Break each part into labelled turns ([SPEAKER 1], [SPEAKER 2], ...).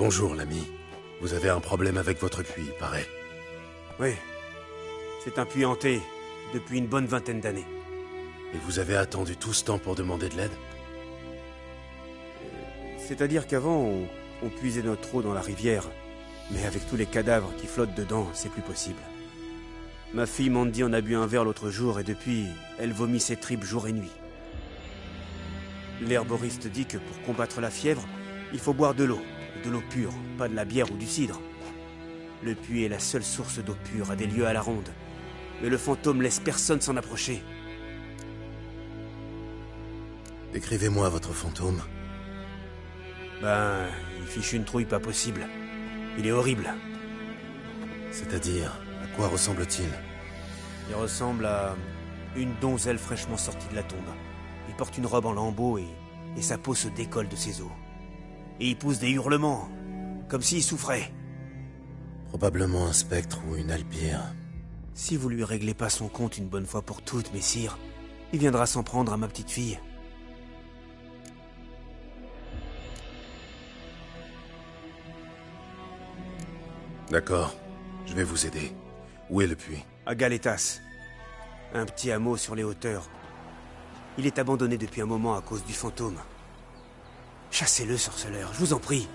[SPEAKER 1] Bonjour, l'ami. Vous avez un problème avec votre puits, paraît.
[SPEAKER 2] Oui. C'est un puits hanté, depuis une bonne vingtaine d'années.
[SPEAKER 1] Et vous avez attendu tout ce temps pour demander de l'aide?
[SPEAKER 2] C'est-à-dire qu'avant, on puisait notre eau dans la rivière. Mais avec tous les cadavres qui flottent dedans, c'est plus possible. Ma fille Mandy en a bu un verre l'autre jour et depuis, elle vomit ses tripes jour et nuit. L'herboriste dit que pour combattre la fièvre, il faut boire de l'eau pure, pas de la bière ou du cidre. Le puits est la seule source d'eau pure à des lieues à la ronde. Mais le fantôme laisse personne s'en approcher.
[SPEAKER 1] Décrivez-moi votre fantôme.
[SPEAKER 2] Ben, il fiche une trouille pas possible. Il est horrible.
[SPEAKER 1] C'est-à-dire, à quoi ressemble-t-il?
[SPEAKER 2] Il ressemble à une donzelle fraîchement sortie de la tombe. Il porte une robe en lambeaux et sa peau se décolle de ses os. Et il pousse des hurlements, comme s'il souffrait.
[SPEAKER 1] Probablement un spectre ou une alpire.
[SPEAKER 2] Si vous lui réglez pas son compte une bonne fois pour toutes, messire, il viendra s'en prendre à ma petite fille.
[SPEAKER 1] D'accord, je vais vous aider. Où est le puits?
[SPEAKER 2] À Galetas. Un petit hameau sur les hauteurs. Il est abandonné depuis un moment à cause du fantôme. Chassez-le, sorceleur, je vous en prie.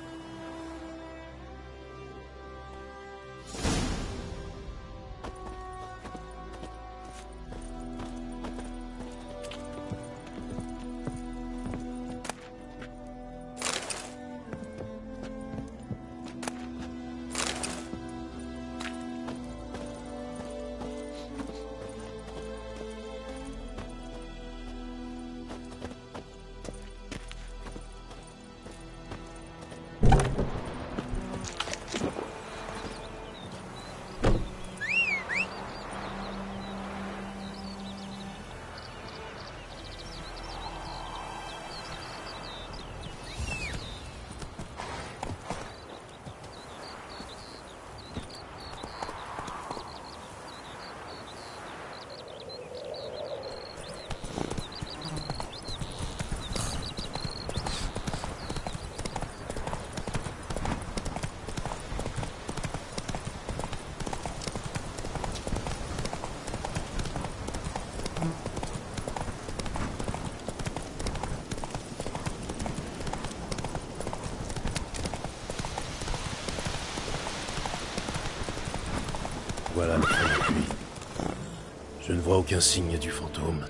[SPEAKER 1] Voilà le premier puits. Je ne vois aucun signe du fantôme.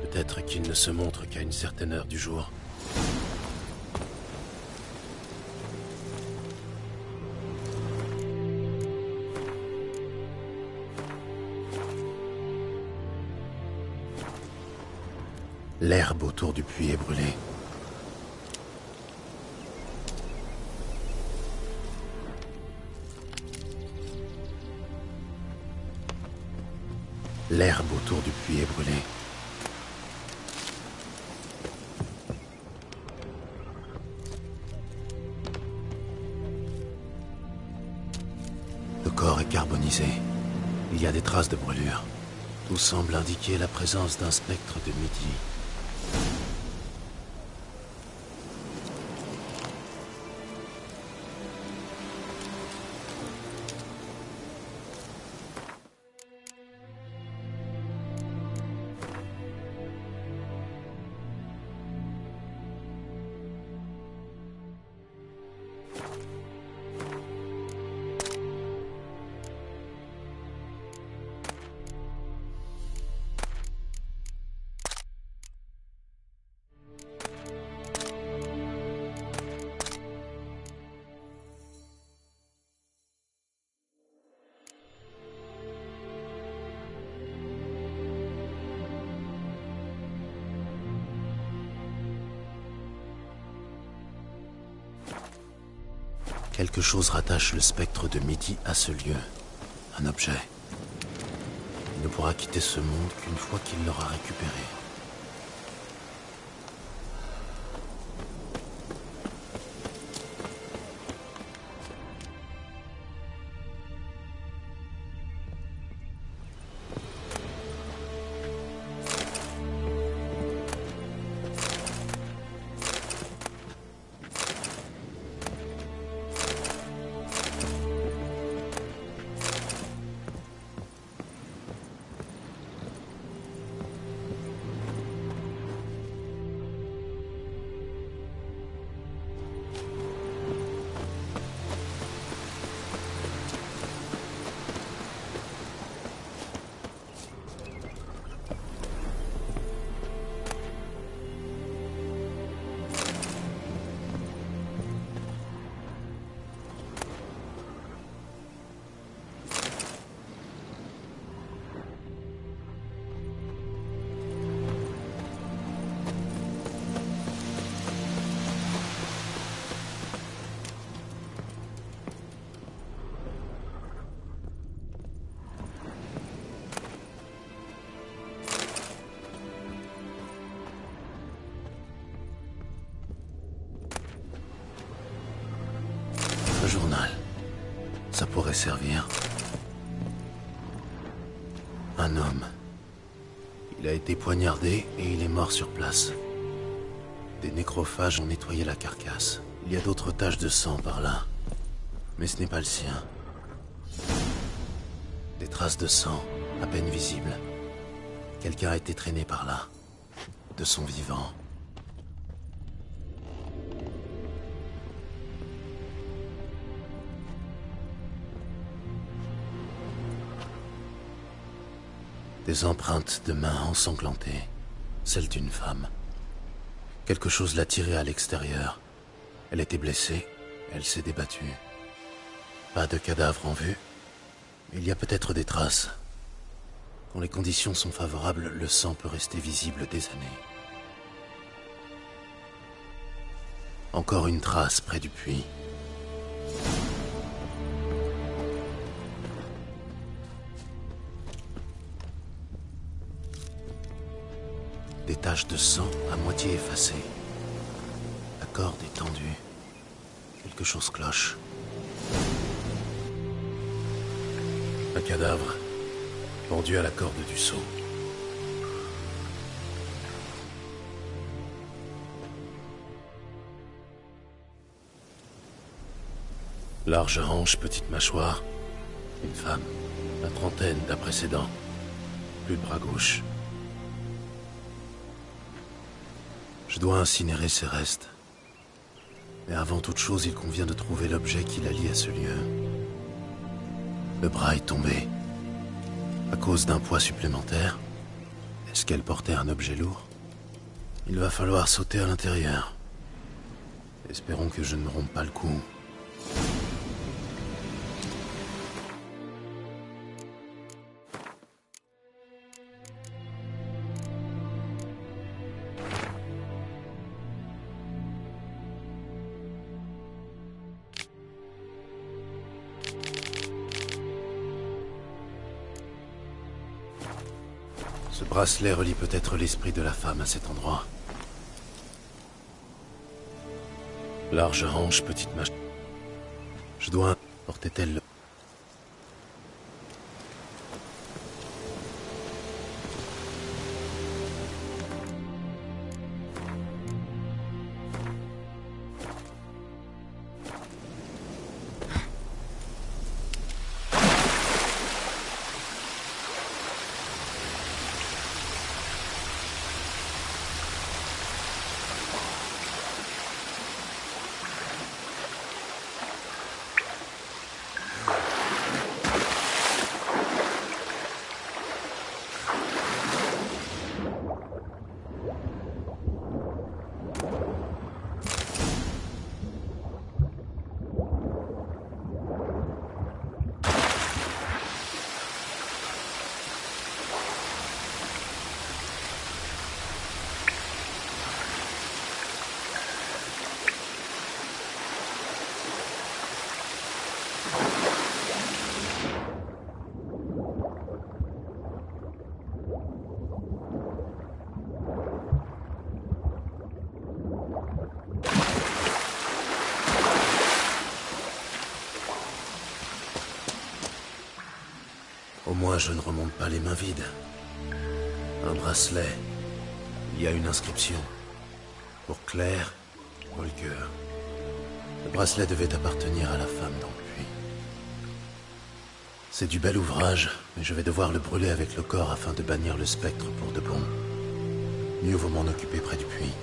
[SPEAKER 1] Peut-être qu'il ne se montre qu'à une certaine heure du jour. L'herbe autour du puits est brûlée. L'herbe autour du puits est brûlée. Le corps est carbonisé. Il y a des traces de brûlure. Tout semble indiquer la présence d'un spectre de midi. Quelque chose rattache le spectre de midi à ce lieu. Un objet. Il ne pourra quitter ce monde qu'une fois qu'il l'aura récupéré. servir. Un homme. Il a été poignardé et il est mort sur place. Des nécrophages ont nettoyé la carcasse. Il y a d'autres taches de sang par là. Mais ce n'est pas le sien. Des traces de sang, à peine visibles. Quelqu'un a été traîné par là. De son vivant. Des empreintes de mains ensanglantées. Celle d'une femme. Quelque chose l'a tirée à l'extérieur. Elle était blessée, elle s'est débattue. Pas de cadavre en vue, mais il y a peut-être des traces. Quand les conditions sont favorables, le sang peut rester visible des années. Encore une trace près du puits. Des taches de sang à moitié effacées. La corde est tendue. Quelque chose cloche. Un cadavre, pendu à la corde du seau. Large hanche, petite mâchoire. Une femme, la trentaine d'après ses dents. Plus de bras gauche. Je dois incinérer ses restes. Mais avant toute chose, il convient de trouver l'objet qui la lie à ce lieu. Le bras est tombé. À cause d'un poids supplémentaire. Est-ce qu'elle portait un objet lourd? Il va falloir sauter à l'intérieur. Espérons que je ne me rompe pas le cou. Ce bracelet relie peut-être l'esprit de la femme à cet endroit. Large hanche, petite mâchoire. Je dois... Portait-elle le... Au moins, je ne remonte pas les mains vides. Un bracelet. Il y a une inscription. Pour Claire, Holger. Le bracelet devait appartenir à la femme dans le puits. C'est du bel ouvrage, mais je vais devoir le brûler avec le corps afin de bannir le spectre pour de bon. Mieux vaut m'en occuper près du puits.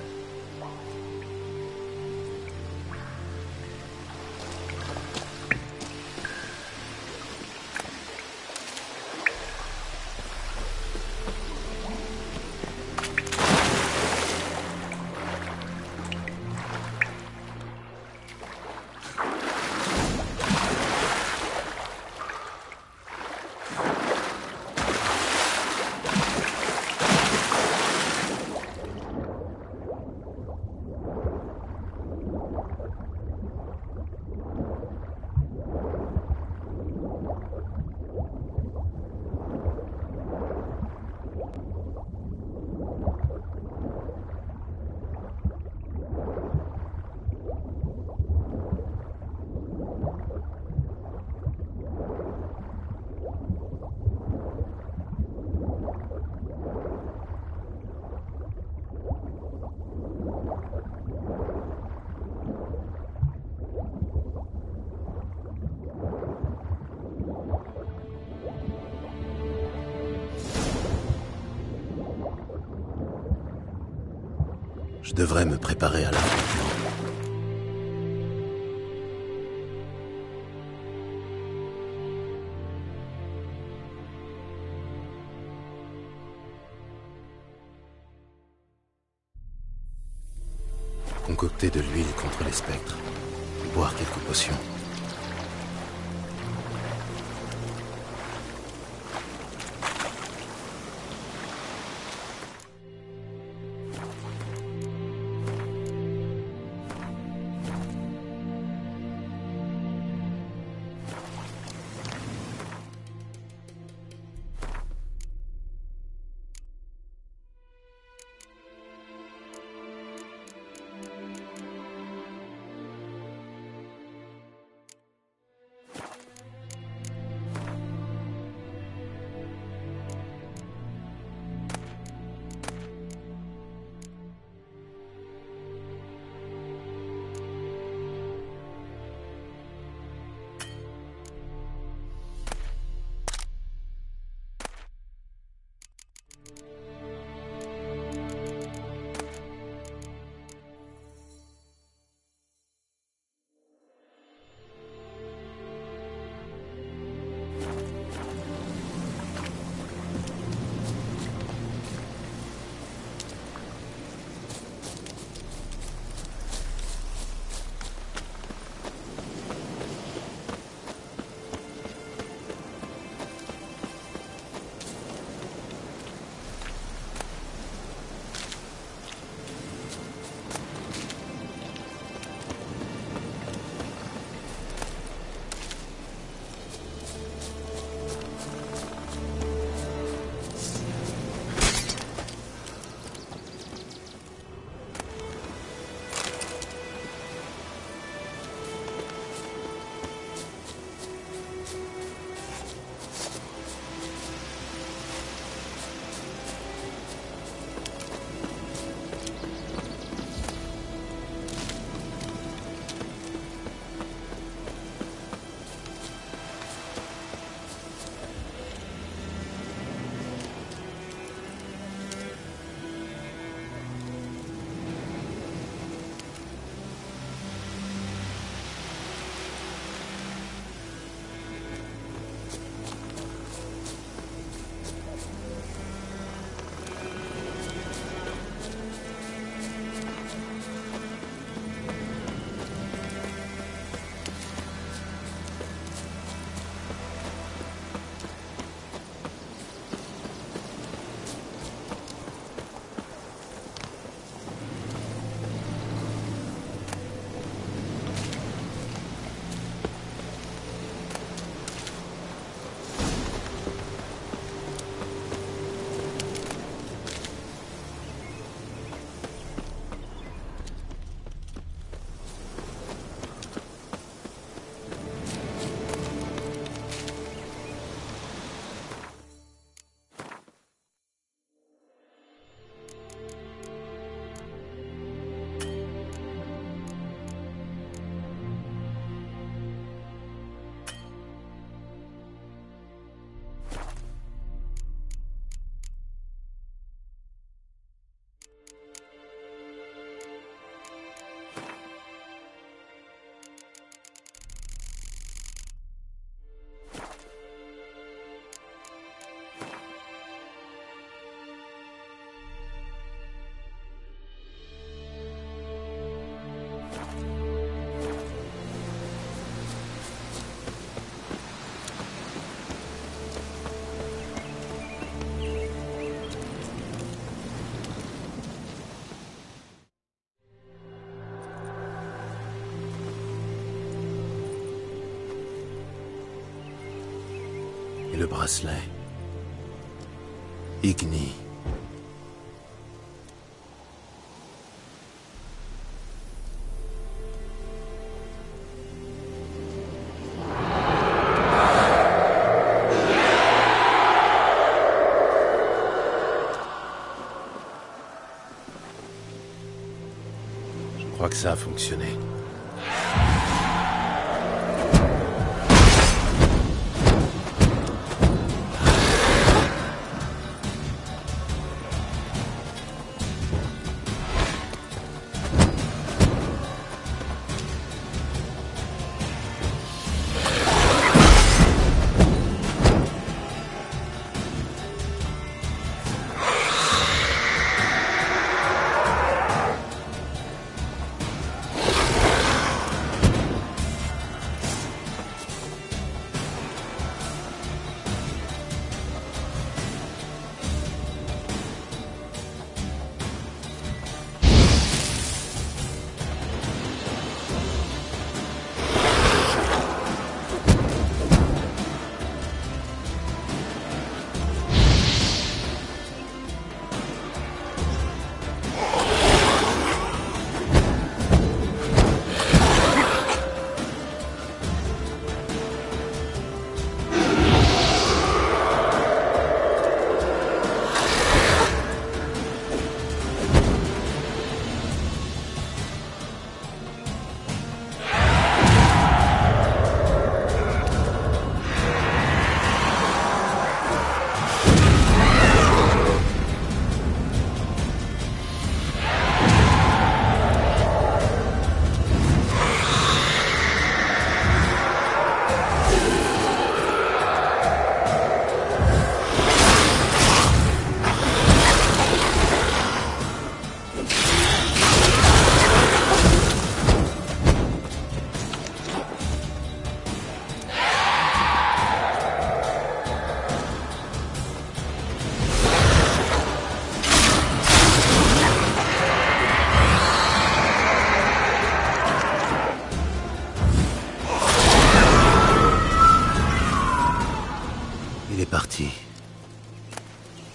[SPEAKER 1] Je devrais me préparer à l'affrontement. Concocter de l'huile contre les spectres. Boire quelques potions. Le bracelet. Igni. Je crois que ça a fonctionné.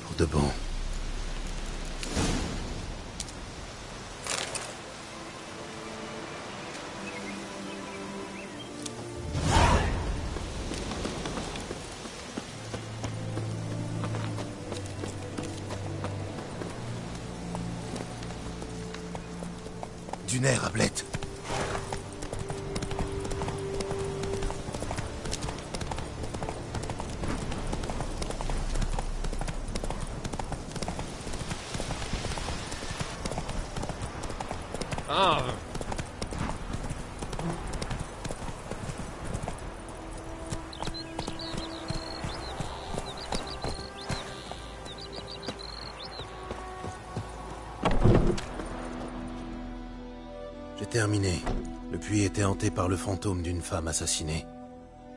[SPEAKER 1] Pour de bon. Du nerf, Ablette.
[SPEAKER 3] Ah.
[SPEAKER 1] J'ai terminé. Le puits était hanté par le fantôme d'une femme assassinée.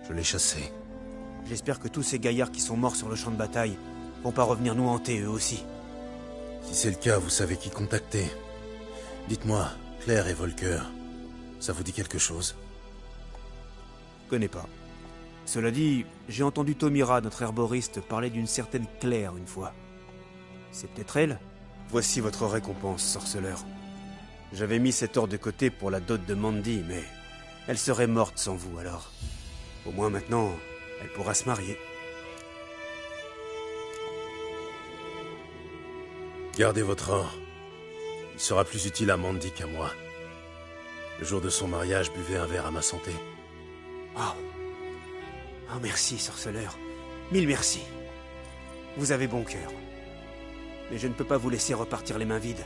[SPEAKER 1] Je l'ai chassé.
[SPEAKER 2] J'espère que tous ces gaillards qui sont morts sur le champ de bataille vont pas revenir nous hanter eux aussi.
[SPEAKER 1] Si c'est le cas, vous savez qui contacter. Dites-moi, Claire et Volker, ça vous dit quelque chose?
[SPEAKER 2] Je connais pas. Cela dit, j'ai entendu Tomira, notre herboriste, parler d'une certaine Claire une fois. C'est peut-être elle? Voici votre récompense, sorceleur. J'avais mis cet or de côté pour la dot de Mandy, mais elle serait morte sans vous, alors. Au moins maintenant, elle pourra se marier.
[SPEAKER 1] Gardez votre or. Il sera plus utile à Mandy qu'à moi. Le jour de son mariage, buvez un verre à ma santé.
[SPEAKER 2] Oh, merci, sorceleur. Mille merci. Vous avez bon cœur. Mais je ne peux pas vous laisser repartir les mains vides.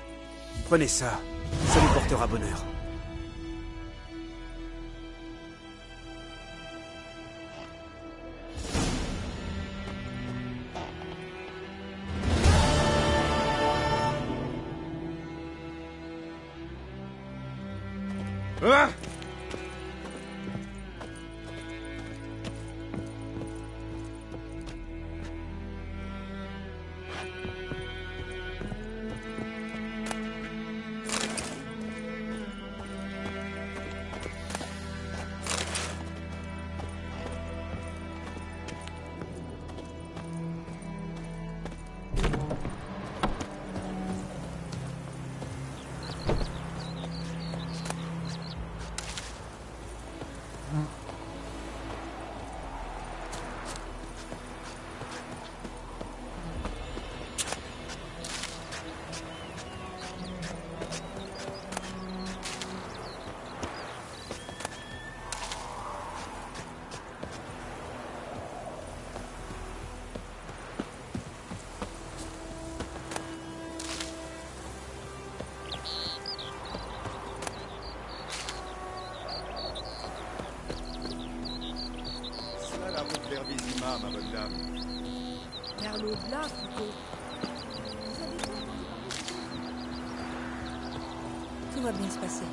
[SPEAKER 2] Prenez ça. Ça vous portera bonheur.
[SPEAKER 3] Ah.
[SPEAKER 4] La route vers Vizima, ma bonne dame.
[SPEAKER 5] Vers l'au-delà, plutôt. Tout va bien se passer.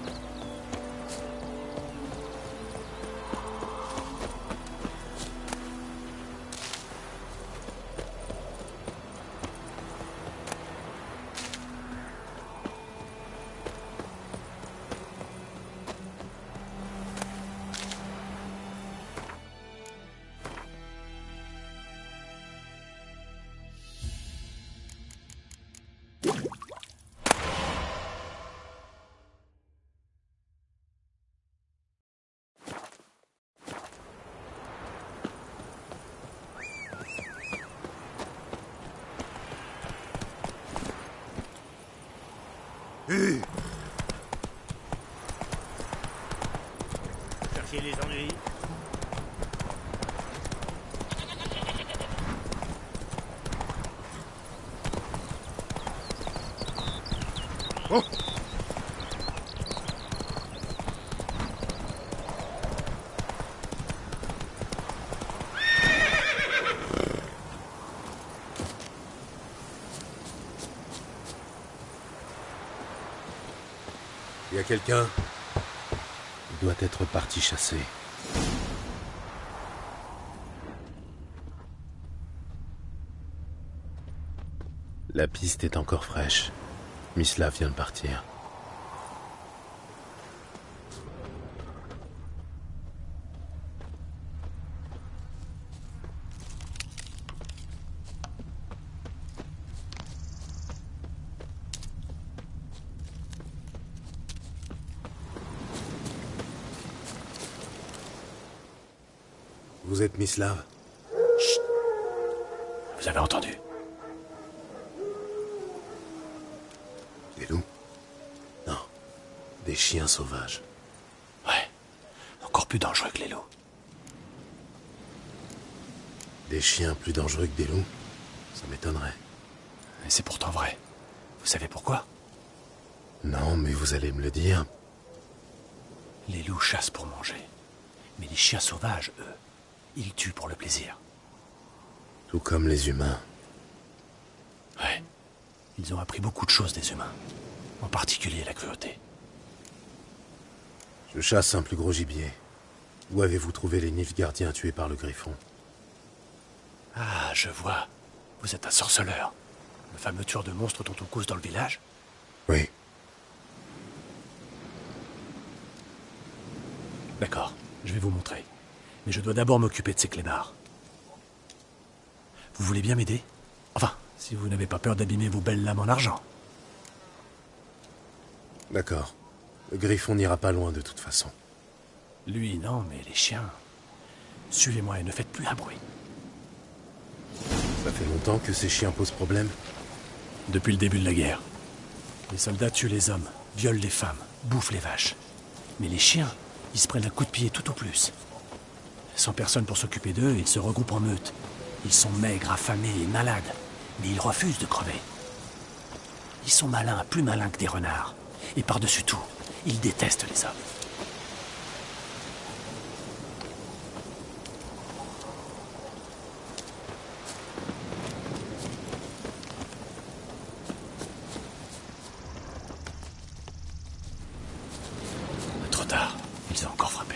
[SPEAKER 2] Cherchez les ennuis.
[SPEAKER 4] Oh!
[SPEAKER 1] Y a quelqu'un? Il doit être parti chasser. La piste est encore fraîche. Mislav vient de partir. Vous êtes Mislav?
[SPEAKER 3] Chut. Vous avez entendu?
[SPEAKER 1] Des loups? Non. Des chiens sauvages.
[SPEAKER 3] Ouais. Encore plus dangereux que les loups.
[SPEAKER 1] Des chiens plus dangereux que des loups? Ça m'étonnerait.
[SPEAKER 3] Et c'est pourtant vrai. Vous savez pourquoi?
[SPEAKER 1] Non, mais vous allez me le dire.
[SPEAKER 3] Les loups chassent pour manger. Mais les chiens sauvages, eux, ils tuent pour le plaisir.
[SPEAKER 1] Tout comme les humains.
[SPEAKER 3] Ouais. Ils ont appris beaucoup de choses des humains. En particulier la cruauté.
[SPEAKER 1] Je chasse un plus gros gibier. Où avez-vous trouvé les Nilfgaardiens tués par le griffon?
[SPEAKER 3] Ah, je vois. Vous êtes un sorceleur. Le fameux tueur de monstres dont on cause dans le village?
[SPEAKER 1] Oui.
[SPEAKER 3] D'accord, je vais vous montrer. Mais je dois d'abord m'occuper de ces clébards. Vous voulez bien m'aider? Enfin, si vous n'avez pas peur d'abîmer vos belles lames en argent.
[SPEAKER 1] D'accord. Le griffon n'ira pas loin de toute façon.
[SPEAKER 3] Lui, non, mais les chiens... Suivez-moi et ne faites plus un bruit.
[SPEAKER 1] Ça fait longtemps que ces chiens posent problème?
[SPEAKER 3] Depuis le début de la guerre. Les soldats tuent les hommes, violent les femmes, bouffent les vaches. Mais les chiens, ils se prennent un coup de pied tout au plus. Sans personne pour s'occuper d'eux, ils se regroupent en meute. Ils sont maigres, affamés et malades, mais ils refusent de crever. Ils sont malins, plus malins que des renards. Et par-dessus tout, ils détestent les hommes. Trop tard, ils ont encore frappé.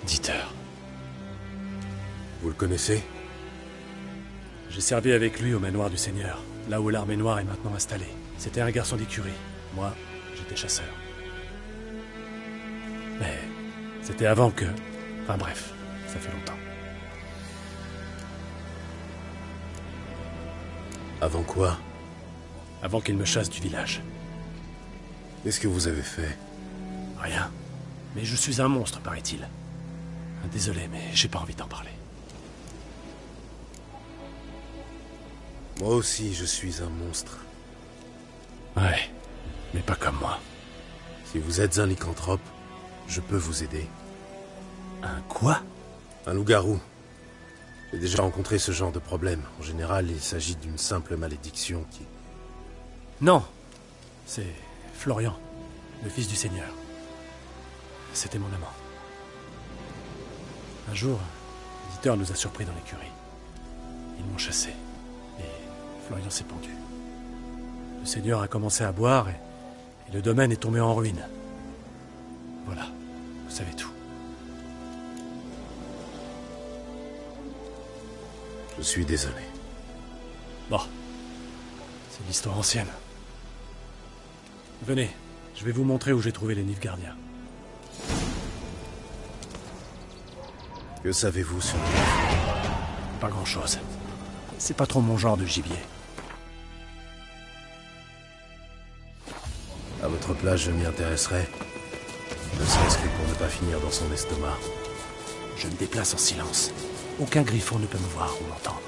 [SPEAKER 3] Dieter.
[SPEAKER 1] Vous le connaissez?
[SPEAKER 3] J'ai servi avec lui au manoir du Seigneur, là où l'armée noire est maintenant installée. C'était un garçon d'écurie. Moi, j'étais chasseur. Mais c'était avant que... Enfin bref, ça fait longtemps.
[SPEAKER 1] Avant quoi?
[SPEAKER 3] Avant qu'il me chasse du village.
[SPEAKER 1] Qu'est-ce que vous avez fait?
[SPEAKER 3] Rien. Mais je suis un monstre, paraît-il. Désolé, mais j'ai pas envie d'en parler.
[SPEAKER 1] Moi aussi, je suis un monstre.
[SPEAKER 3] Ouais, mais pas comme moi.
[SPEAKER 1] Si vous êtes un lycanthrope, je peux vous aider.
[SPEAKER 3] Un quoi?
[SPEAKER 1] Un loup-garou. J'ai déjà rencontré ce genre de problème. En général, il s'agit d'une simple malédiction qui...
[SPEAKER 3] Non, c'est Florian, le fils du Seigneur. C'était mon amant. Un jour, l'éditeur nous a surpris dans l'écurie. Ils m'ont chassé, et Florian s'est pendu. Le Seigneur a commencé à boire, et le domaine est tombé en ruine. Voilà, vous savez tout.
[SPEAKER 1] Je suis désolé.
[SPEAKER 3] Bon, c'est l'histoire ancienne. Venez, je vais vous montrer où j'ai trouvé les Nilfgaardiens.
[SPEAKER 1] Que savez-vous sur lui?
[SPEAKER 3] Pas grand-chose. C'est pas trop mon genre de gibier.
[SPEAKER 1] À votre place, je m'y intéresserai. Ne serait-ce que pour ne pas finir dans son estomac.
[SPEAKER 3] Je me déplace en silence. Aucun griffon ne peut me voir ou m'entendre.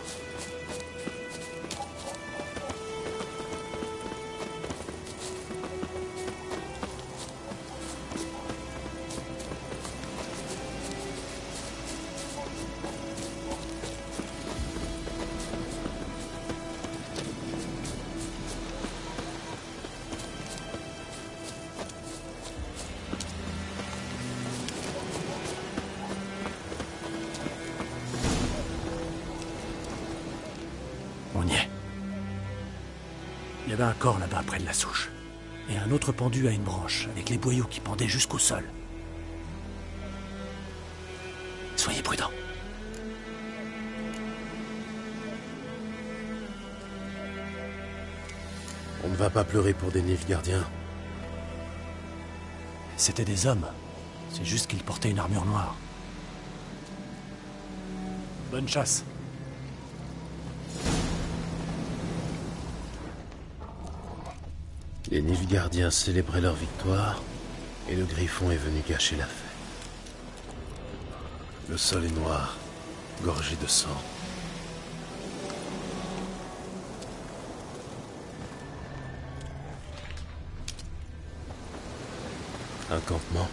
[SPEAKER 3] Il y avait un corps là-bas près de la souche. Et un autre pendu à une branche, avec les boyaux qui pendaient jusqu'au sol. Soyez prudents.
[SPEAKER 1] On ne va pas pleurer pour des Nilfgaardiens.
[SPEAKER 3] C'étaient des hommes. C'est juste qu'ils portaient une armure noire. Bonne chasse.
[SPEAKER 1] Les Nilfgaardiens célébraient leur victoire, et le griffon est venu gâcher la fête. Le sol est noir, gorgé de sang. Un campement.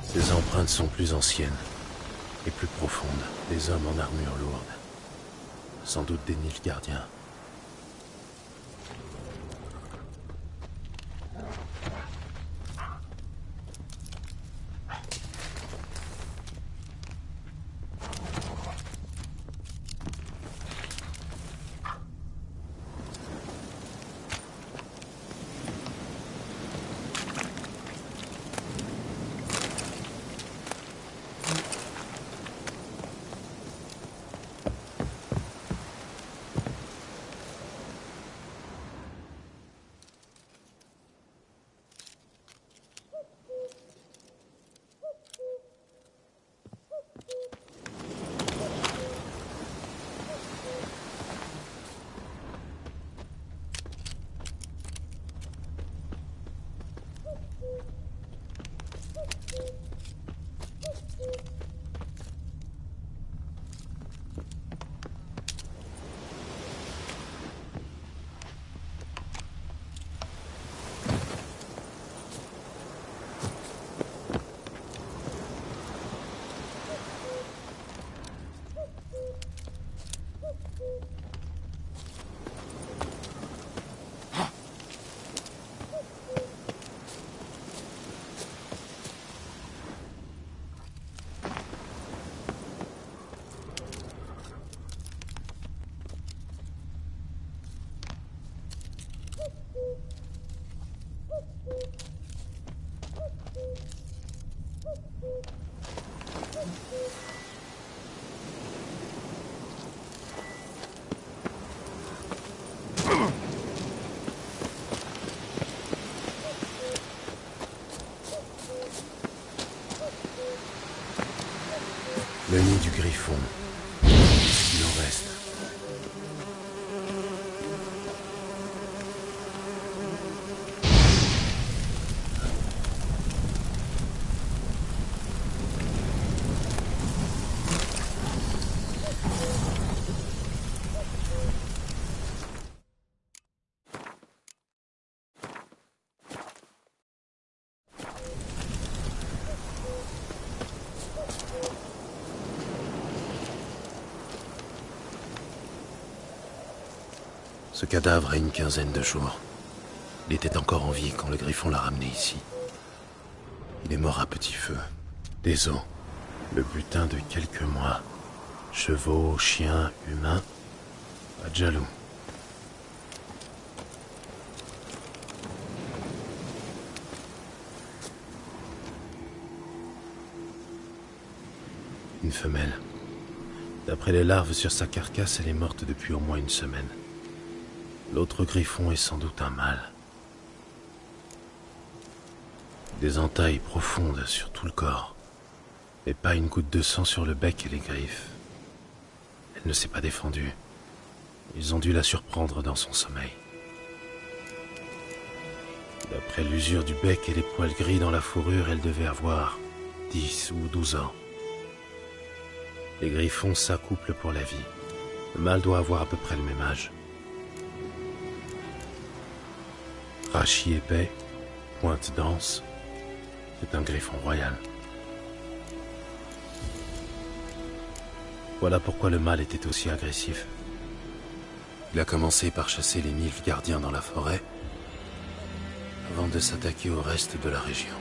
[SPEAKER 1] Ces empreintes sont plus anciennes et plus profondes. Des hommes en armure lourde. Sans doute des Nilfgaardiens. Le nid du griffon. Il en reste. Ce cadavre a une quinzaine de jours. Il était encore en vie quand le griffon l'a ramené ici. Il est mort à petit feu. Des os. Le butin de quelques mois. Chevaux, chiens, humains. Pas de jaloux. Une femelle. D'après les larves sur sa carcasse, elle est morte depuis au moins une semaine. L'autre griffon est sans doute un mâle. Des entailles profondes sur tout le corps. Et pas une goutte de sang sur le bec et les griffes. Elle ne s'est pas défendue. Ils ont dû la surprendre dans son sommeil. D'après l'usure du bec et les poils gris dans la fourrure, elle devait avoir 10 ou 12 ans. Les griffons s'accouplent pour la vie. Le mâle doit avoir à peu près le même âge. Rachis épais, pointe dense, c'est un griffon royal. Voilà pourquoi le mâle était aussi agressif. Il a commencé par chasser les nilfs gardiens dans la forêt, avant de s'attaquer au reste de la région.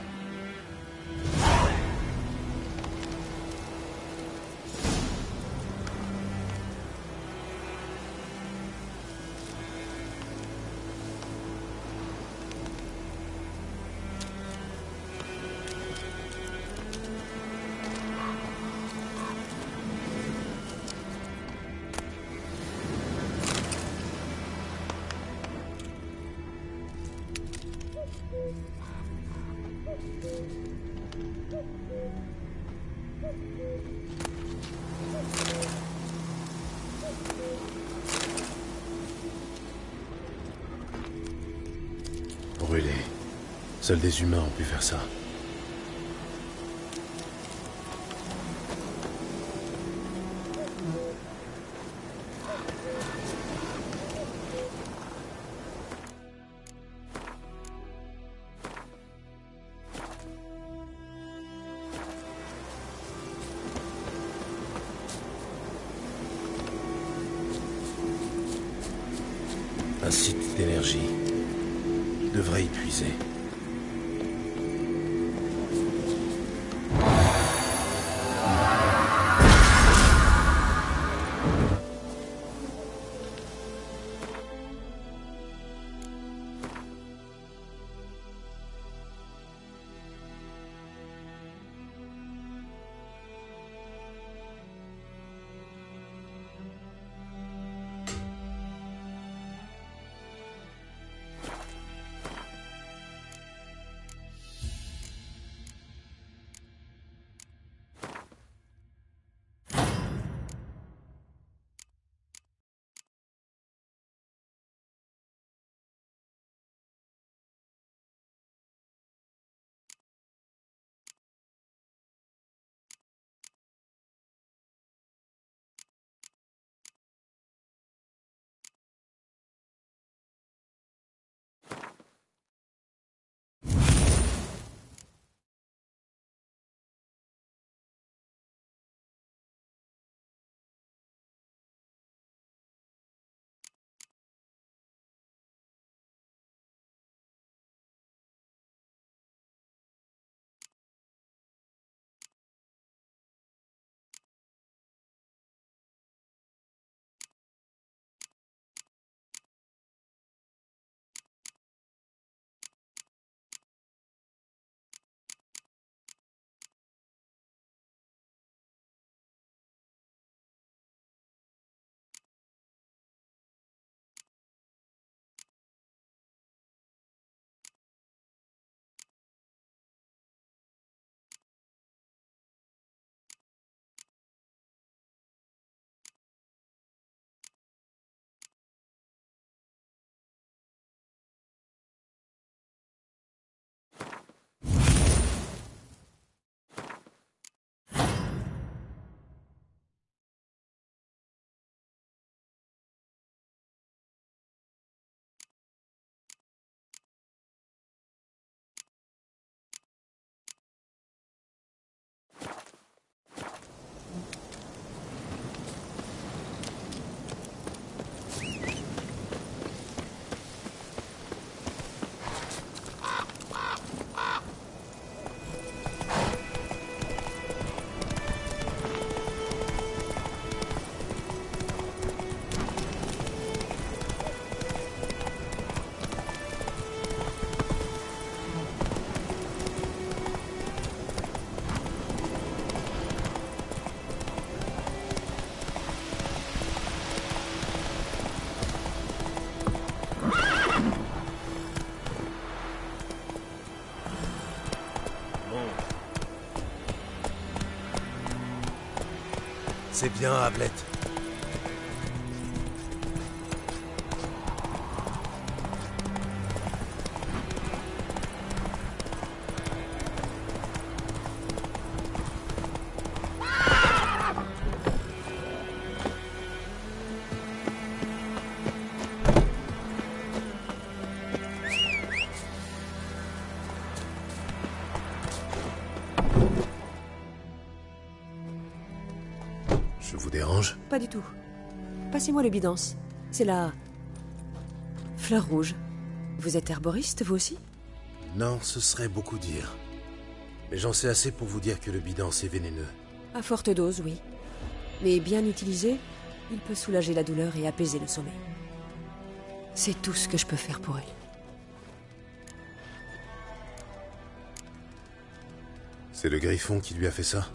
[SPEAKER 1] Brûlé. Seuls des humains ont pu faire ça. Un site d'énergie. Je devrais y puiser. C'est bien, Hamlet. Je vous dérange?
[SPEAKER 5] Pas du tout. Passez-moi le bidance. C'est la... fleur rouge. Vous êtes herboriste, vous aussi?
[SPEAKER 1] Non, ce serait beaucoup dire. Mais j'en sais assez pour vous dire que le bidance est vénéneux.
[SPEAKER 5] À forte dose, oui. Mais bien utilisé, il peut soulager la douleur et apaiser le sommeil. C'est tout ce que je peux faire pour elle.
[SPEAKER 1] C'est le griffon qui lui a fait ça?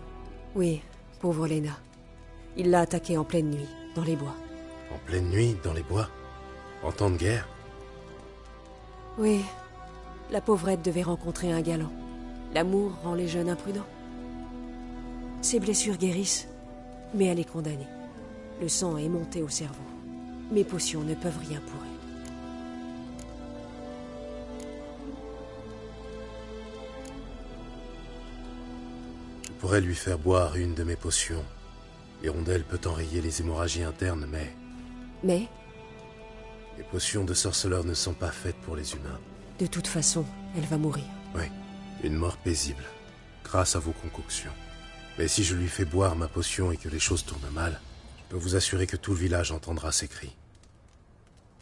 [SPEAKER 5] Oui, pauvre Lena. Il l'a attaquée en pleine nuit, dans les bois.
[SPEAKER 1] En pleine nuit, dans les bois? En temps de guerre?
[SPEAKER 5] Oui, la pauvrette devait rencontrer un galant. L'amour rend les jeunes imprudents. Ses blessures guérissent, mais elle est condamnée. Le sang est monté au cerveau. Mes potions ne peuvent rien pour elle.
[SPEAKER 1] Je pourrais lui faire boire une de mes potions. L'hirondelle peut enrayer les hémorragies internes, mais...
[SPEAKER 5] Mais,
[SPEAKER 1] les potions de sorceleur ne sont pas faites pour les humains.
[SPEAKER 5] de toute façon, elle va mourir.
[SPEAKER 1] Oui, une mort paisible, grâce à vos concoctions. Mais si je lui fais boire ma potion et que les choses tournent mal, je peux vous assurer que tout le village entendra ses cris.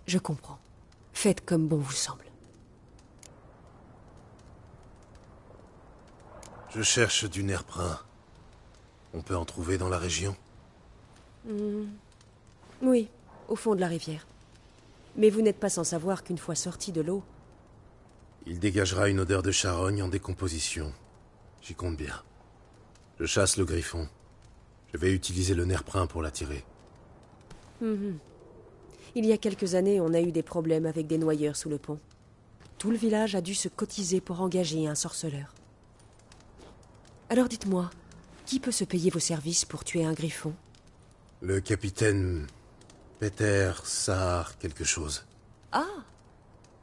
[SPEAKER 5] Je comprends. Faites comme bon vous semble.
[SPEAKER 1] Je cherche du nerf brun. On peut en trouver dans la région?
[SPEAKER 5] Oui, au fond de la rivière. Mais vous n'êtes pas sans savoir qu'une fois sorti de l'eau,
[SPEAKER 1] Il dégagera une odeur de charogne en décomposition. J'y compte bien. Je chasse le griffon. Je vais utiliser le nerf brun pour l'attirer.
[SPEAKER 5] il y a quelques années, on a eu des problèmes avec des noyeurs sous le pont. Tout le village a dû se cotiser pour engager un sorceleur. Alors dites-moi, qui peut se payer vos services pour tuer un griffon?
[SPEAKER 1] Le capitaine... Peter Sahar quelque chose.
[SPEAKER 5] Ah!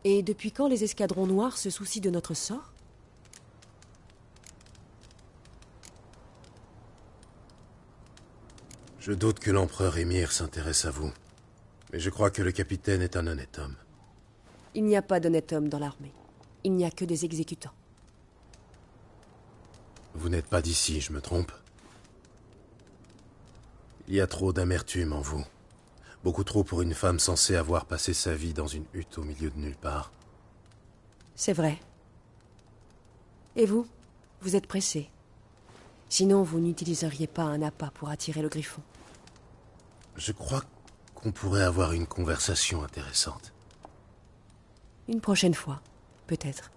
[SPEAKER 5] Et depuis quand les escadrons noirs se soucient de notre sort?
[SPEAKER 1] Je doute que l'empereur Émir s'intéresse à vous. Mais je crois que le capitaine est un honnête homme.
[SPEAKER 5] Il n'y a pas d'honnête homme dans l'armée. Il n'y a que des exécutants.
[SPEAKER 1] Vous n'êtes pas d'ici, je me trompe? Il y a trop d'amertume en vous. Beaucoup trop pour une femme censée avoir passé sa vie dans une hutte au milieu de nulle part.
[SPEAKER 5] C'est vrai. Et vous? Vous êtes pressé. Sinon, vous n'utiliseriez pas un appât pour attirer le griffon.
[SPEAKER 1] Je crois qu'on pourrait avoir une conversation intéressante.
[SPEAKER 5] Une prochaine fois, peut-être.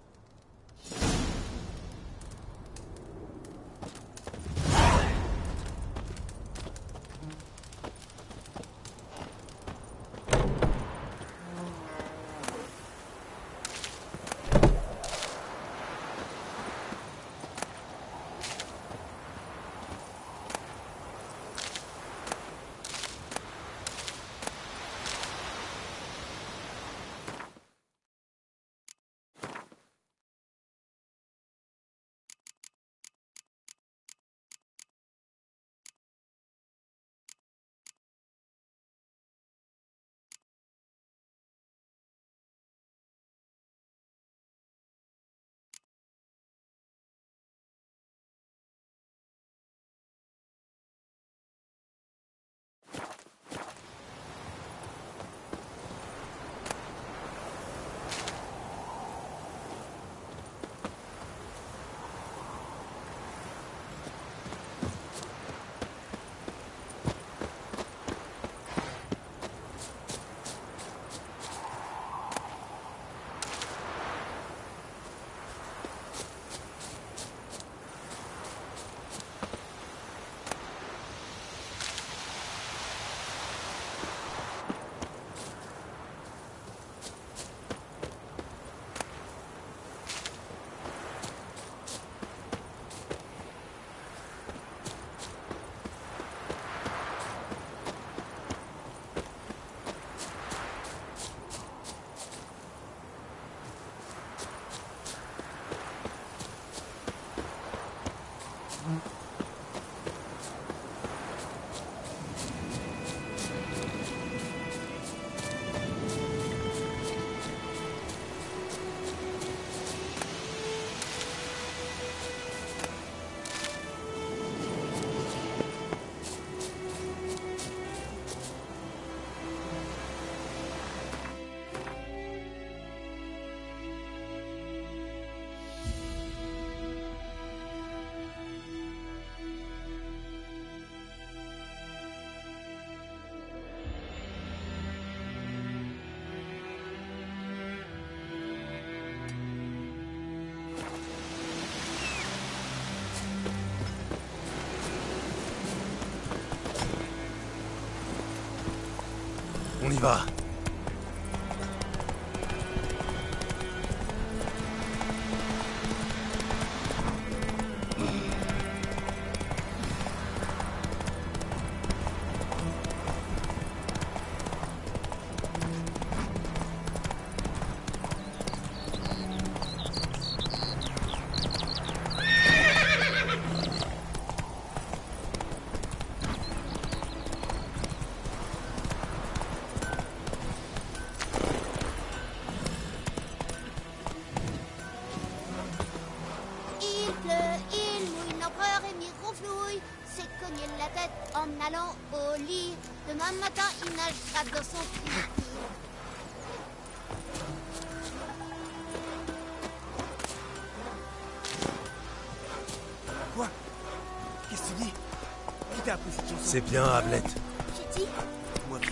[SPEAKER 1] On y va.
[SPEAKER 6] Il pleut, il mouille, l'empereur est mironflouille, s'est cogné la tête en allant au lit. Demain matin, il nagera dans son trou.
[SPEAKER 2] Quoi? Qu'est-ce que tu dis? Qui t'a appris cette chanson?
[SPEAKER 1] C'est bien, Hamlet.
[SPEAKER 6] J'ai dit,
[SPEAKER 2] Moi bien.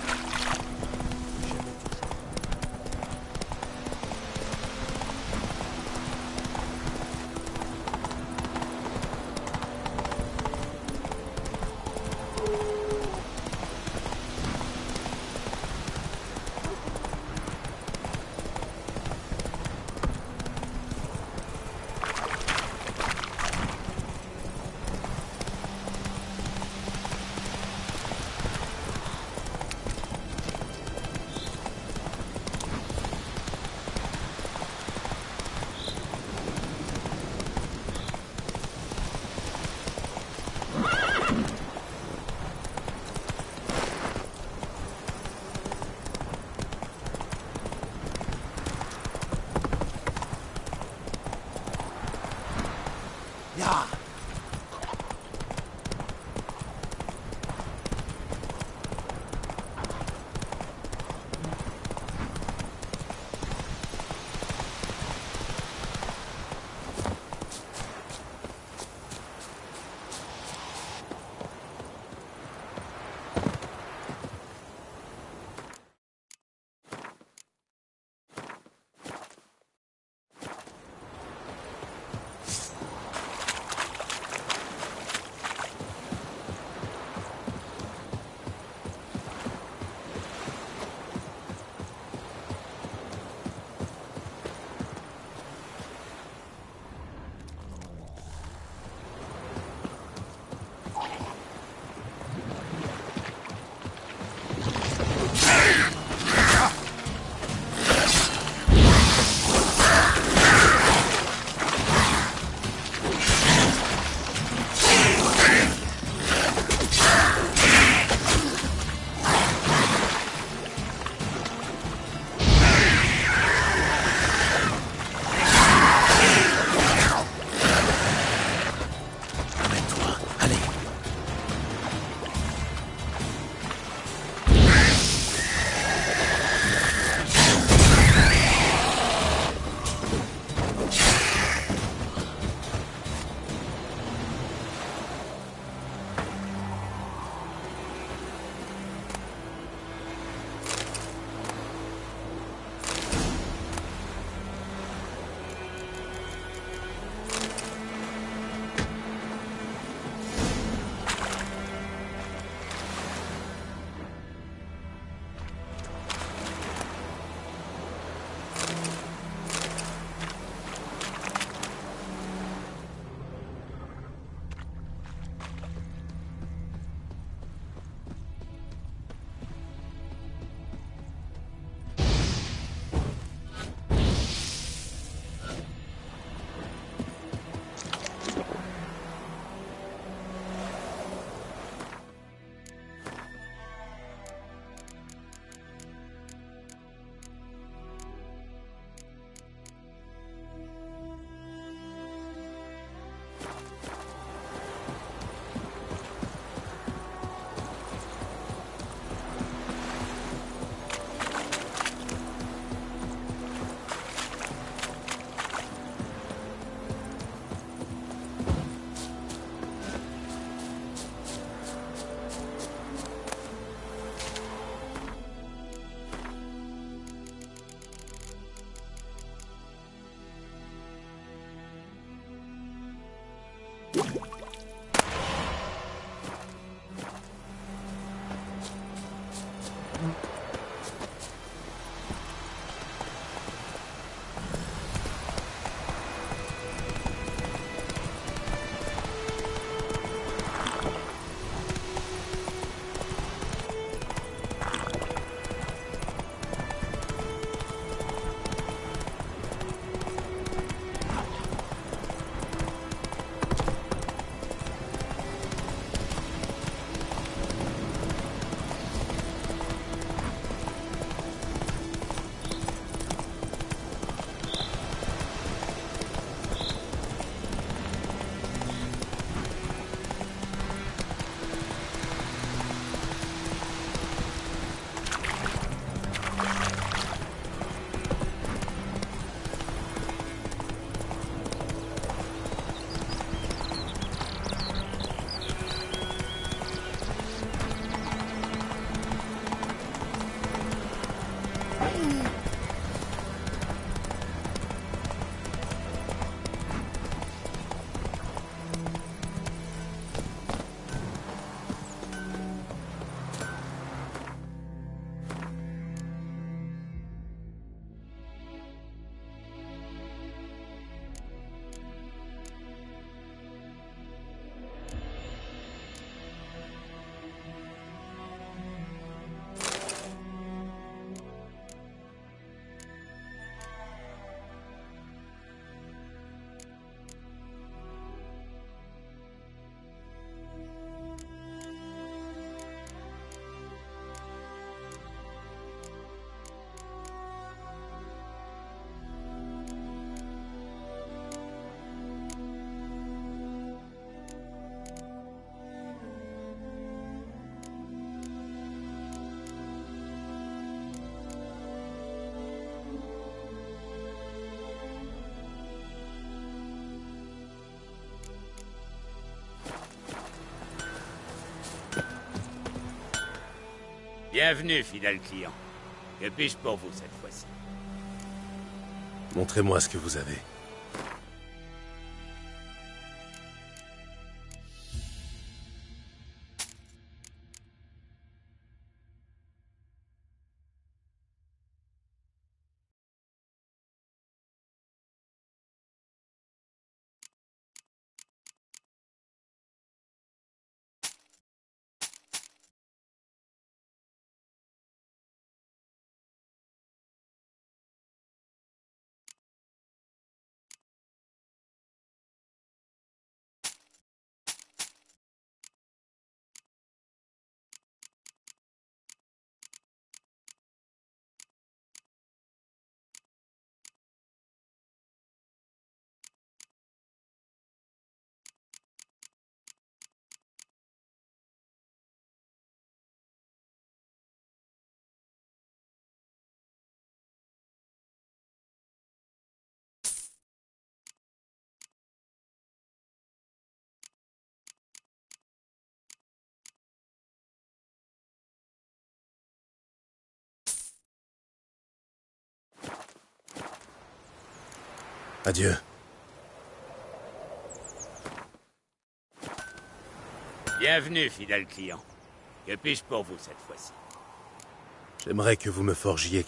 [SPEAKER 7] Bienvenue, fidèle client. Que puis-je pour vous cette fois-ci?
[SPEAKER 1] Montrez-moi ce que vous avez. Adieu.
[SPEAKER 7] Bienvenue, fidèle client. Que puis-je pour vous cette fois-ci?
[SPEAKER 1] J'aimerais que vous me forgiez.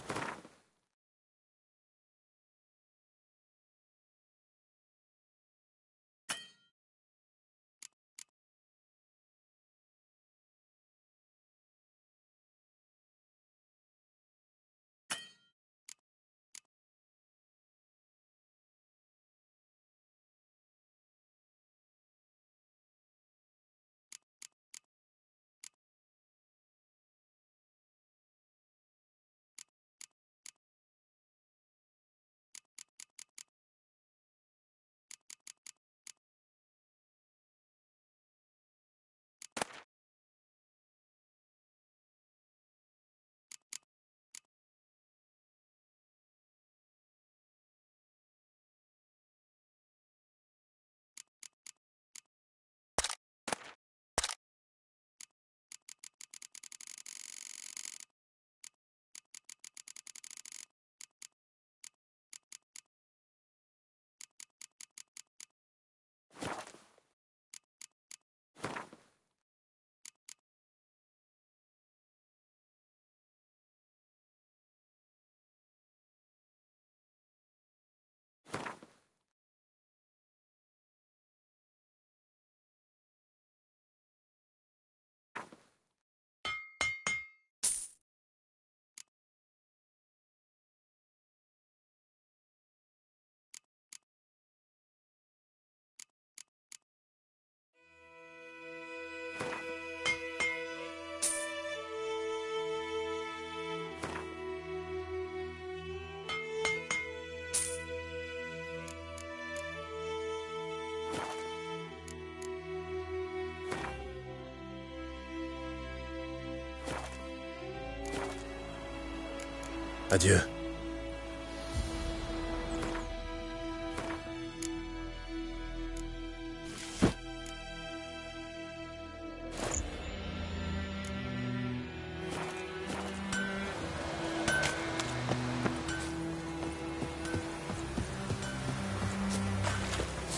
[SPEAKER 1] Adieu.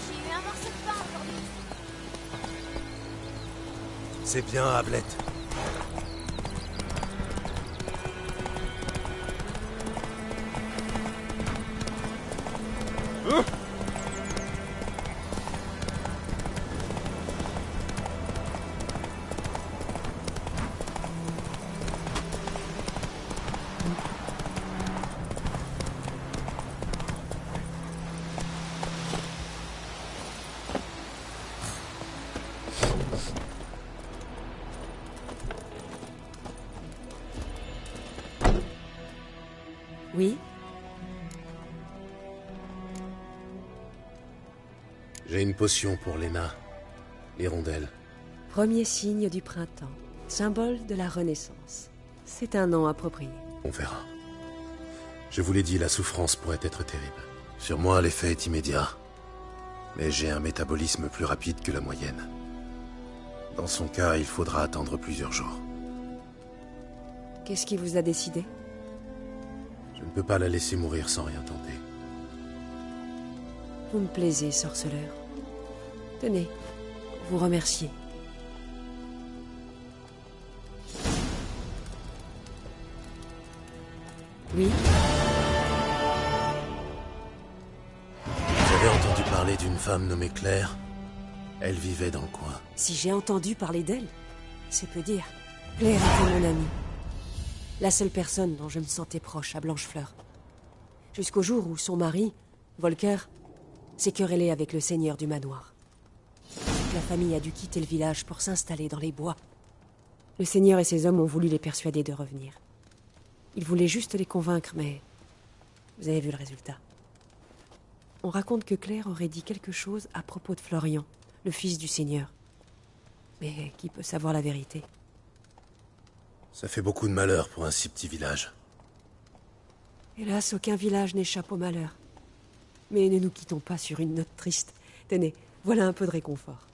[SPEAKER 6] J'ai eu un morceau de pain aujourd'hui.
[SPEAKER 1] C'est bien, Ablette.
[SPEAKER 5] Oui?
[SPEAKER 1] J'ai une potion pour Léna. L'hirondelle.
[SPEAKER 5] Premier signe du printemps, symbole de la renaissance. C'est un nom approprié.
[SPEAKER 1] On verra. Je vous l'ai dit, la souffrance pourrait être terrible. Sur moi, l'effet est immédiat. Mais j'ai un métabolisme plus rapide que la moyenne. Dans son cas, il faudra attendre plusieurs jours.
[SPEAKER 5] Qu'est-ce qui vous a décidé?
[SPEAKER 1] Je ne peux pas la laisser mourir sans rien tenter.
[SPEAKER 5] Vous me plaisez, sorceleur. Tenez, vous remercier. Oui?
[SPEAKER 1] J'avais entendu parler d'une femme nommée Claire. Elle vivait dans le coin.
[SPEAKER 5] Si j'ai entendu parler d'elle, c'est peu dire. Claire était mon amie. La seule personne dont je me sentais proche à Blanchefleur. Jusqu'au jour où son mari, Volker, s'est querellé avec le seigneur du manoir. La famille a dû quitter le village pour s'installer dans les bois. Le seigneur et ses hommes ont voulu les persuader de revenir. Ils voulaient juste les convaincre, mais vous avez vu le résultat. On raconte que Claire aurait dit quelque chose à propos de Florian, le fils du seigneur. Mais qui peut savoir la vérité?
[SPEAKER 1] Ça fait beaucoup de malheur pour un si petit village.
[SPEAKER 5] Hélas, aucun village n'échappe au malheur. Mais ne nous quittons pas sur une note triste. Tenez, voilà un peu de réconfort.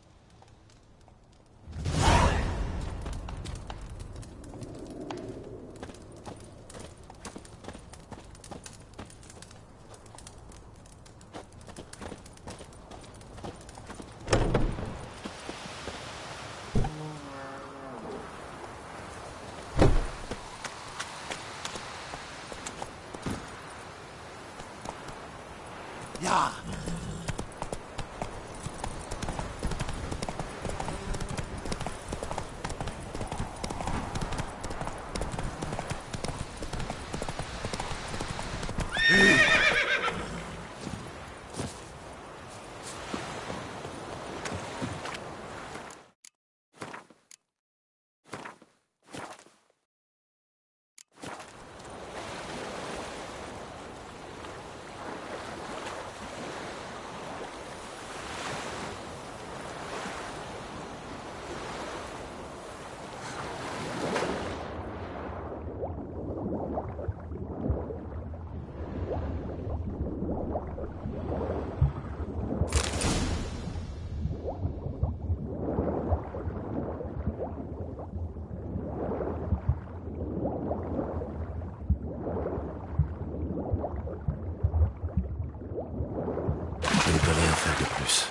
[SPEAKER 1] Je ne peux rien faire de plus.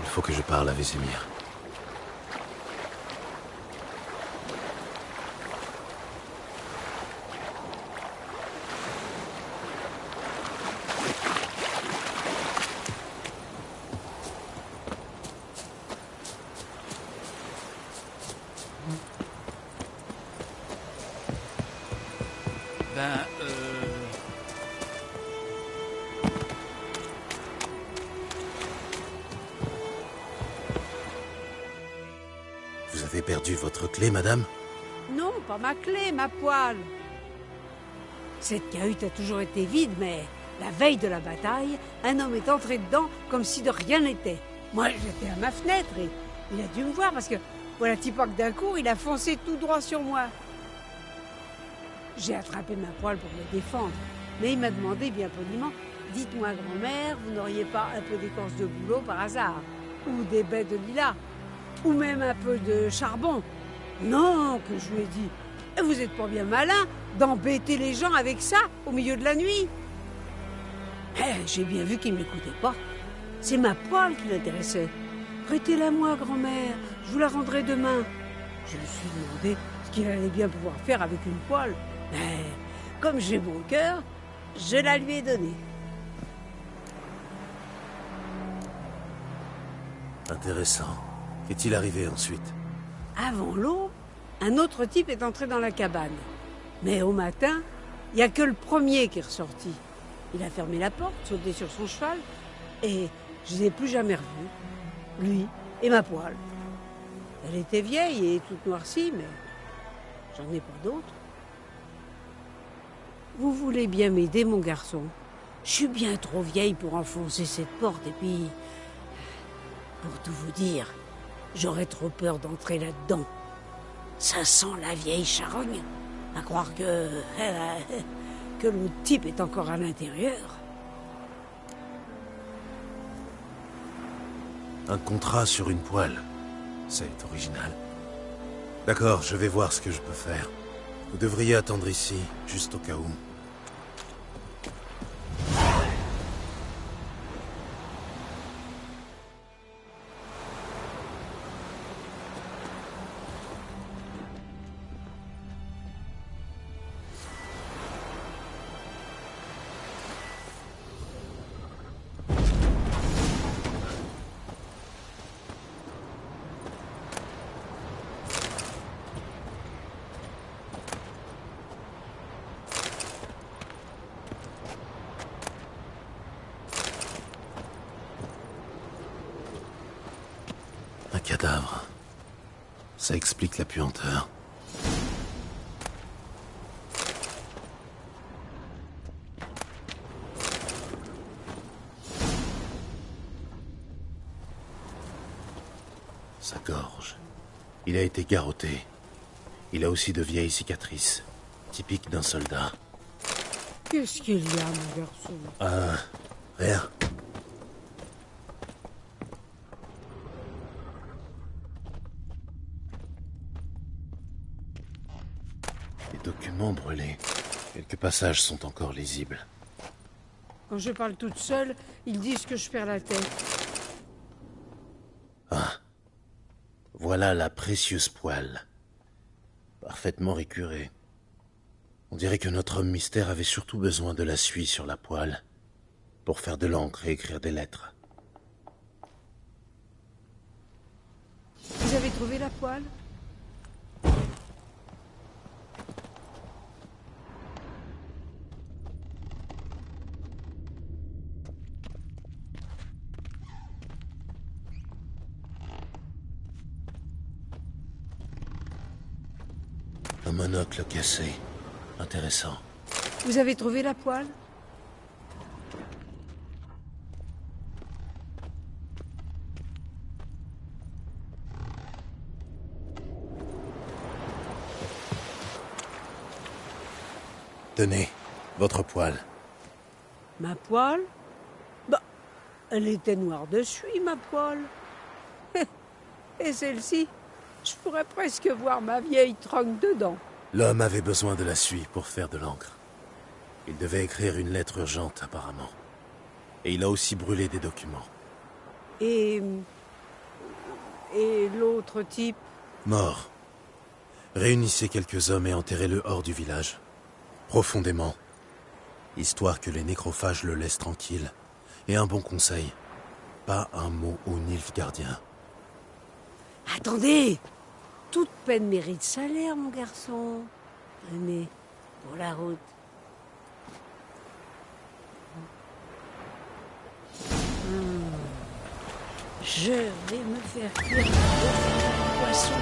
[SPEAKER 1] Il faut que je parle à Vesemir. Vous avez perdu votre clé, madame?
[SPEAKER 8] Non, pas ma clé, ma poêle. Cette cahute a toujours été vide, mais la veille de la bataille, un homme est entré dedans comme si de rien n'était. Moi, j'étais à ma fenêtre et il a dû me voir parce que, voilà, petit pas que d'un coup, il a foncé tout droit sur moi. J'ai attrapé ma poêle pour me défendre, mais il m'a demandé bien poliment, « Dites-moi, grand-mère, vous n'auriez pas un peu d'écorce de bouleau par hasard? Ou des baies de lilas? Ou même un peu de charbon? » Non, que je lui ai dit. « Vous êtes pas bien malin d'embêter les gens avec ça au milieu de la nuit ?» J'ai bien vu qu'il ne m'écoutait pas. C'est ma poêle qui l'intéressait. « Prêtez-la moi, grand-mère, je vous la rendrai demain. » Je me suis demandé ce qu'il allait bien pouvoir faire avec une poêle. Mais comme j'ai bon cœur, je la lui ai donnée.
[SPEAKER 1] Intéressant. Qu'est-il arrivé ensuite?
[SPEAKER 8] Avant l'aube, un autre type est entré dans la cabane. Mais au matin, il n'y a que le premier qui est ressorti. Il a fermé la porte, sauté sur son cheval, et je ne les ai plus jamais revus. Lui et ma poêle. Elle était vieille et toute noircie, mais j'en ai pas d'autres. Vous voulez bien m'aider, mon garçon? Je suis bien trop vieille pour enfoncer cette porte, et puis... Pour tout vous dire, j'aurais trop peur d'entrer là-dedans. Ça sent la vieille charogne, à croire que l'autre type est encore à l'intérieur.
[SPEAKER 1] Un contrat sur une poêle. C'est original. D'accord, je vais voir ce que je peux faire. Vous devriez attendre ici, juste au cas où. Un cadavre. Ça explique la puanteur. Sa gorge. Il a été garrotté. Il a aussi de vieilles cicatrices, typiques d'un soldat.
[SPEAKER 8] Qu'est-ce qu'il y a, mon garçon?
[SPEAKER 1] Ah, rien. Documents brûlés. Quelques passages sont encore lisibles.
[SPEAKER 8] Quand je parle toute seule, ils disent que je perds la tête.
[SPEAKER 1] Ah. Voilà la précieuse poêle. Parfaitement récurée. On dirait que notre homme mystère avait surtout besoin de la suie sur la poêle pour faire de l'encre et écrire des lettres.
[SPEAKER 8] Vous avez trouvé la poêle?
[SPEAKER 1] Un monocle cassé. Intéressant.
[SPEAKER 8] Vous avez trouvé la poêle?
[SPEAKER 1] Tenez, votre poêle.
[SPEAKER 8] Ma poêle? Bah, elle était noire de suie, ma poêle. Et celle-ci, je pourrais presque voir ma vieille tronque dedans.
[SPEAKER 1] L'homme avait besoin de la suie pour faire de l'encre. Il devait écrire une lettre urgente, apparemment. Et il a aussi brûlé des documents.
[SPEAKER 8] Et l'autre type?
[SPEAKER 1] Mort. Réunissez quelques hommes et enterrez-le hors du village. Profondément. Histoire que les nécrophages le laissent tranquille. Et un bon conseil. Pas un mot au Nilfgaardien.
[SPEAKER 8] Attendez! Toute peine mérite salaire, mon garçon. Venez, pour la route. Je vais me faire cuire le poisson.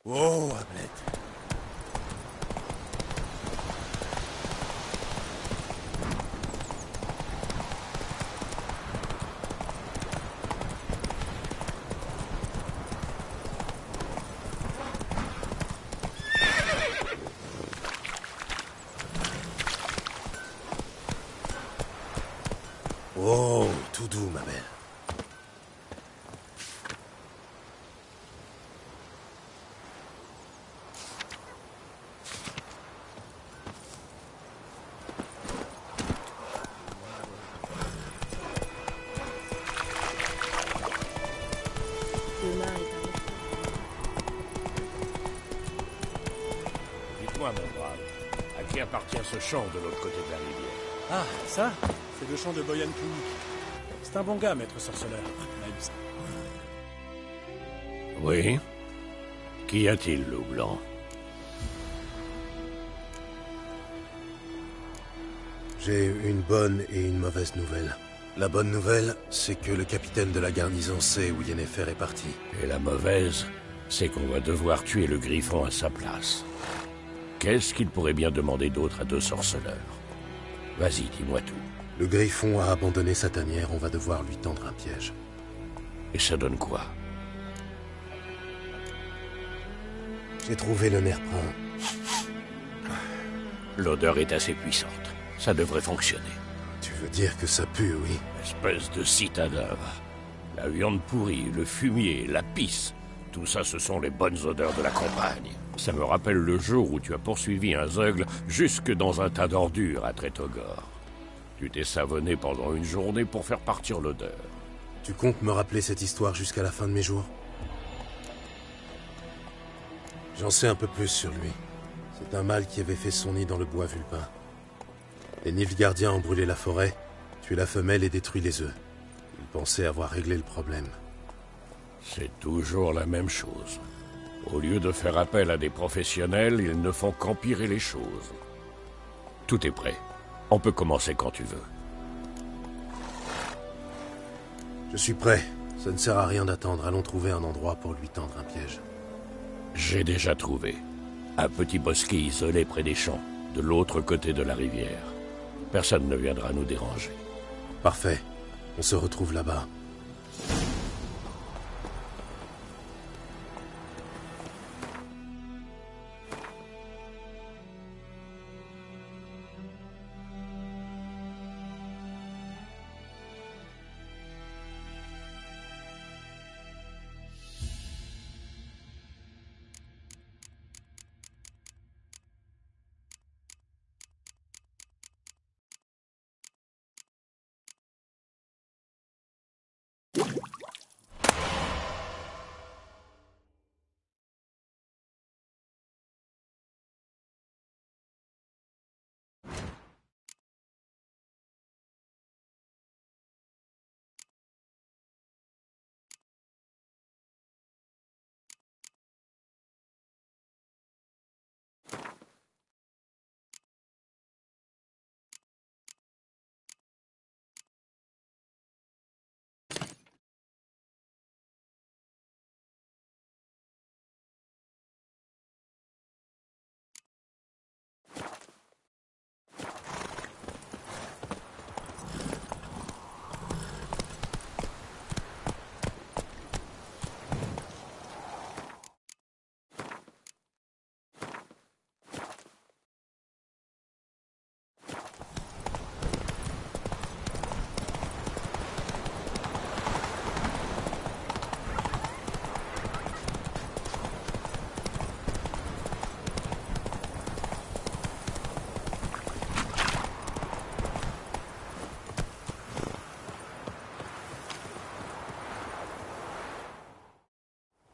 [SPEAKER 1] Oh, Hamlet. Oh, tout doux, ma belle.
[SPEAKER 9] Dites-moi, mon brave, à qui appartient ce champ de l'autre côté de la rivière?
[SPEAKER 3] Ah, ça, c'est le champ de Boyan Klumik. C'est un bon gars, maître sorceleur.
[SPEAKER 9] Oui? Qu'y a-t-il, loup blanc?
[SPEAKER 1] J'ai une bonne et une mauvaise nouvelle. La bonne nouvelle, c'est que le capitaine de la garnison sait où Yennefer est parti.
[SPEAKER 9] Et la mauvaise, c'est qu'on va devoir tuer le griffon à sa place. Qu'est-ce qu'il pourrait bien demander d'autre à deux sorceleurs? Vas-y, dis-moi tout.
[SPEAKER 1] Le Griffon a abandonné sa tanière, on va devoir lui tendre un piège.
[SPEAKER 9] Et ça donne quoi?
[SPEAKER 1] J'ai trouvé le nerf-prin.
[SPEAKER 9] L'odeur est assez puissante. Ça devrait fonctionner.
[SPEAKER 1] Tu veux dire que ça pue, oui?
[SPEAKER 9] Espèce de citadin. La viande pourrie, le fumier, la pisse. Tout ça, ce sont les bonnes odeurs de la campagne. Ça me rappelle le jour où tu as poursuivi un zeugle jusque dans un tas d'ordures à Tretogor. Tu t'es savonné pendant une journée pour faire partir l'odeur.
[SPEAKER 1] Tu comptes me rappeler cette histoire jusqu'à la fin de mes jours? J'en sais un peu plus sur lui. C'est un mâle qui avait fait son nid dans le bois vulpin. Les Nilfgaardiens ont brûlé la forêt, tué la femelle et détruit les œufs. Ils pensaient avoir réglé le problème.
[SPEAKER 9] C'est toujours la même chose. Au lieu de faire appel à des professionnels, ils ne font qu'empirer les choses. Tout est prêt. On peut commencer quand tu veux.
[SPEAKER 1] Je suis prêt. Ça ne sert à rien d'attendre. Allons trouver un endroit pour lui tendre un piège.
[SPEAKER 9] J'ai déjà trouvé. Un petit bosquet isolé près des champs, de l'autre côté de la rivière. Personne ne viendra nous déranger.
[SPEAKER 1] Parfait. On se retrouve là-bas.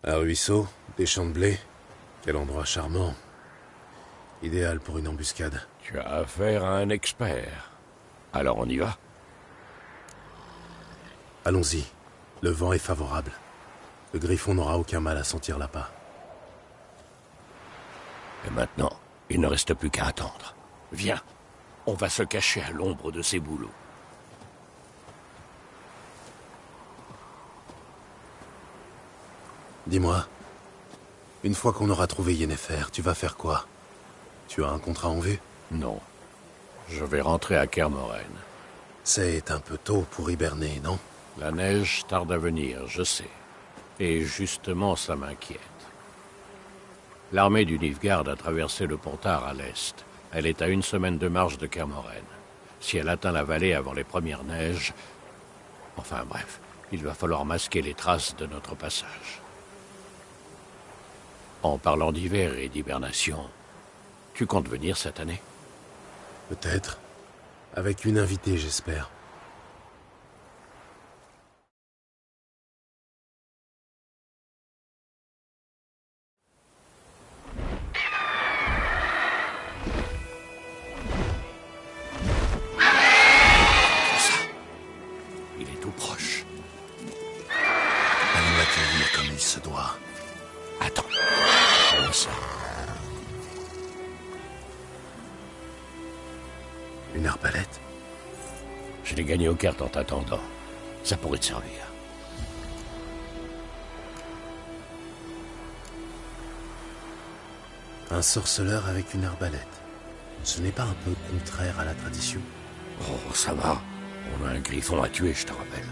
[SPEAKER 1] Un ruisseau, des champs de blé. Quel endroit charmant. Idéal pour une embuscade.
[SPEAKER 9] Tu as affaire à un expert. Alors on y va?
[SPEAKER 1] Allons-y. Le vent est favorable. Le Griffon n'aura aucun mal à sentir l'appât.
[SPEAKER 9] Et maintenant, il ne reste plus qu'à attendre. Viens, on va se cacher à l'ombre de ces bouleaux.
[SPEAKER 1] Dis-moi, une fois qu'on aura trouvé Yennefer, tu vas faire quoi? Tu as un contrat en vue?
[SPEAKER 9] Non. Je vais rentrer à Kermoren.
[SPEAKER 1] C'est un peu tôt pour hiberner, non?
[SPEAKER 9] La neige tarde à venir, je sais. Et justement, ça m'inquiète. L'armée du Nilfgaard a traversé le Pontar à l'est. Elle est à 1 semaine de marche de Kermoren. Si elle atteint la vallée avant les premières neiges... Enfin bref, il va falloir masquer les traces de notre passage. En parlant d'hiver et d'hibernation, tu comptes venir cette année?
[SPEAKER 1] Peut-être. Avec une invitée, j'espère.
[SPEAKER 9] Il est tout proche.
[SPEAKER 1] Allons l'accueillir comme il se doit.
[SPEAKER 9] Attends. Comme ça.
[SPEAKER 1] Une arbalète?
[SPEAKER 9] Je l'ai gagné aux cartes en t'attendant. Ça pourrait te servir.
[SPEAKER 1] Un sorceleur avec une arbalète. Ce n'est pas un peu contraire à la tradition?
[SPEAKER 9] Oh, ça va. On a un griffon à tuer, je te rappelle.